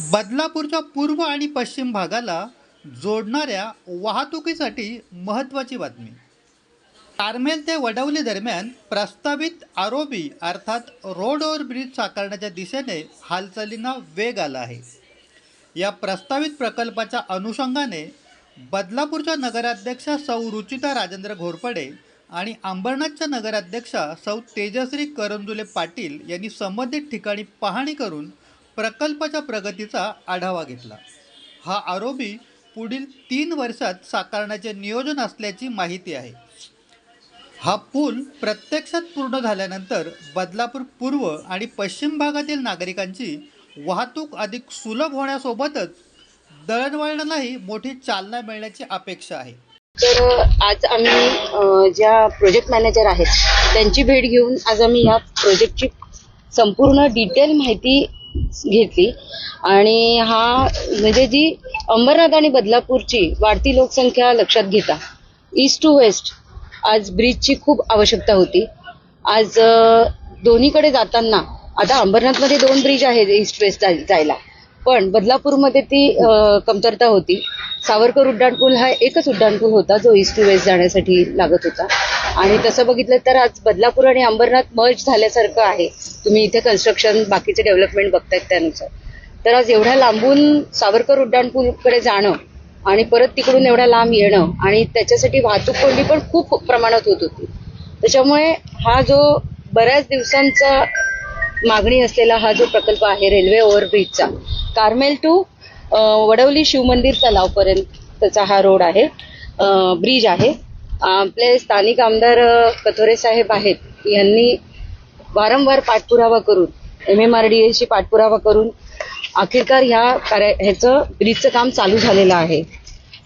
बदलापूरच्या पूर्व आणि पश्चिम भागाला जोडणाऱ्या वाहतुकीसाठी महत्त्वाची बातमी. कार्मेल ते वडवली दरम्यान प्रस्तावित आरोबी अर्थात रोड ओव्हर ब्रिज साकारण्याच्या दिशेने हालचालींना वेग आला आहे. या प्रस्तावित प्रकल्पाच्या अनुषंगाने बदलापूरच्या नगराध्यक्षा सौ रुचिता राजेंद्र घोरपडे आणि अंबरनाथच्या नगराध्यक्षा सौ तेजश्री करंजुले पाटील यांनी संबंधित ठिकाणी पाहणी करून प्रकल्पाच्या प्रगतीचा आढावा घेतला. हा आरोबी पुढील 3 वर्षात साकारण्याचे नियोजन असल्याची माहिती आहे. हा पूल प्रत्यक्षात पूर्ण झाल्यानंतर बदलापूर पूर्व आणि पश्चिम भागातील नागरिकांची वाहतूक अधिक सुलभ होण्यासोबतच दळणवळणालाही मोठी चालना मिळण्याची अपेक्षा आहे. तर आज आम्ही ज्या प्रोजेक्ट मॅनेजर आहेत त्यांची भेट घेऊन आज आम्ही या प्रोजेक्टची संपूर्ण डिटेल माहिती घेतली आणि हा म्हणजे जी अंबरनाथ आणि बदलापूरची वाढती लोकसंख्या लक्षात घेता ईस्ट टू वेस्ट आज ब्रिजची खूप आवश्यकता होती. आज दोन्हीकडे जाताना आता अंबरनाथमध्ये 2 ब्रिज आहेत ईस्ट वेस्ट जायला, पण बदलापूरमध्ये ती कमतरता होती. सावरकर उड्डाणपूल हा एकच उड्डाणपूल होता जो ईस्ट टू वेस्ट जाण्यासाठी लागत होता आणि तसं बघितलं तर आज बदलापूर आणि अंबरनाथ मर्ज झाल्यासारखं आहे. तुम्ही इथे कन्स्ट्रक्शन बाकीचे डेव्हलपमेंट बघतायत त्यानुसार. तर आज एवढ्या लांबून सावरकर उड्डाणपूलकडे जाणं आणि परत तिकडून एवढ्या लांब येणं आणि त्याच्यासाठी वाहतूक कोंडी पण खूप प्रमाणात होत होती. त्याच्यामुळे हा जो बऱ्याच दिवसांचा मागणी असलेला हा जो प्रकल्प आहे रेल्वे ओव्हरब्रिजचा कार्मेल टू वडवली शिवमंदिर तलावपर्यंतचा हा रोड आहे, ब्रिज आहे. आपले स्थानिक आमदार कथोरे साहेब आहेत यांनी वारंवार पाठपुरावा करून MMRDAशी पाठपुरावा करून अखेरकार ह्याचं ब्रिजचं काम चालू झालेलं आहे.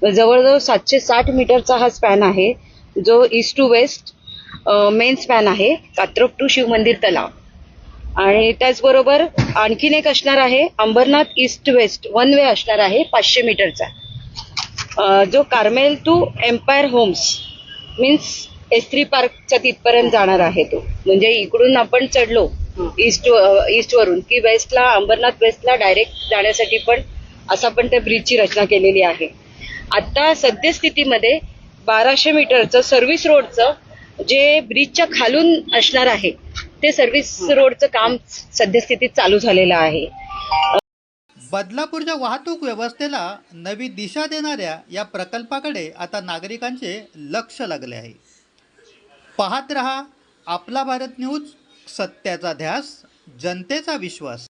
जवळजवळ 760 मीटरचा हा स्पॅन आहे जो east to west main span आहे कात्रप टू शिवमंदिर तलाव. आणि त्याचबरोबर आणखीन एक असणार आहे अंबरनाथ ईस्ट वेस्ट 1 वे असणार आहे 500 मीटरचा जो Carmel to Empire Homes means S3 पार्कच्या तिथपर्यंत जाणार आहे. तो म्हणजे इकडून आपण चढलो ईस्ट वरून की वेस्टला अंबरनाथ वेस्टला डायरेक्ट जाण्यासाठी पण असा पण त्या ब्रिजची रचना केलेली आहे. आता सद्यस्थितीमध्ये 1200 मीटरचं सर्व्हिस रोडचं जे ब्रिजच्या खालून असणार आहे ते सर्व्हिस रोडचं काम सद्यस्थितीत चालू झालेलं आहे. बदलापूरच्या वाहतूक व्यवस्थेला नवी दिशा देणाऱ्या या प्रकल्पाकडे आता नागरिकांचे लक्ष लागले आहे. पाहत रहा आपला भारत न्यूज, सत्याचा ध्यास, जनतेचा विश्वास.